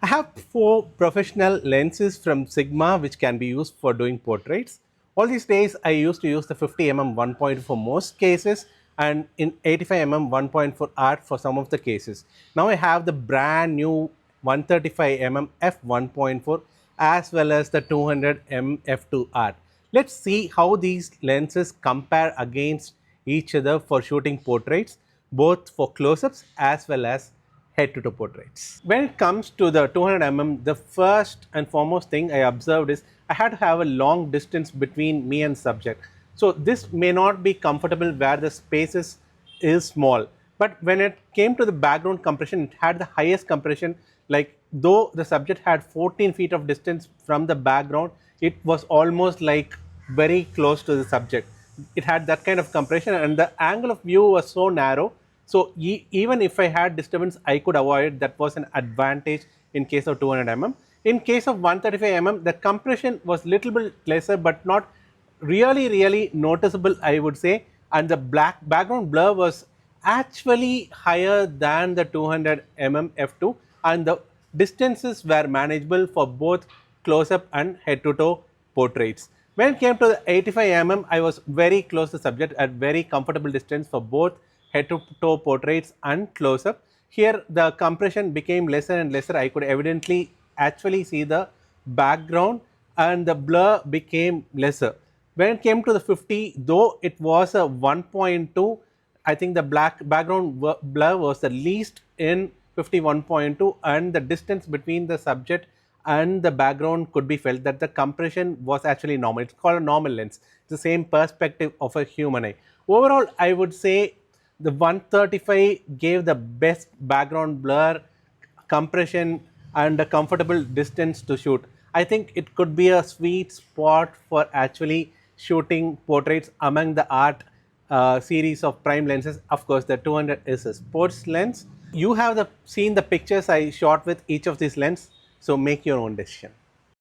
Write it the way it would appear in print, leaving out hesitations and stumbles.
I have 4 professional lenses from Sigma which can be used for doing portraits. All these days I used to use the 50mm 1.4 for most cases and in 85mm 1.4 art for some of the cases. Now I have the brand new 135mm f1.4 as well as the 200mm f2 art. Let's see how these lenses compare against each other for shooting portraits, both for close-ups as well as head-to-toe portraits. When it comes to the 200mm, the first and foremost thing I observed is I had to have a long distance between me and subject. So this may not be comfortable where the spaces is small, but when it came to the background compression, it had the highest compression. Like though the subject had 14 feet of distance from the background, it was almost like very close to the subject. It had that kind of compression and the angle of view was so narrow. So even if I had disturbance, I could avoid. That was an advantage in case of 200mm. In case of 135mm, the compression was little bit lesser, but not really noticeable, I would say. And the black background blur was actually higher than the 200mm f2, and the distances were manageable for both close-up and head-to-toe portraits. When it came to the 85mm, I was very close to the subject at very comfortable distance for both head-to-toe portraits and close-up. Here the compression became lesser and lesser. I could evidently actually see the background and the blur became lesser. When it came to the 50, though it was a 1.2, I think the black background blur was the least in 51.2, and the distance between the subject and the background could be felt that the compression was actually normal. It's called a normal lens. It's the same perspective of a human eye. Overall, I would say the 135 gave the best background blur, compression and a comfortable distance to shoot. I think it could be a sweet spot for actually shooting portraits among the art series of prime lenses. Of course, the 200 is a sports lens. You have seen the pictures I shot with each of these lenses, so make your own decision.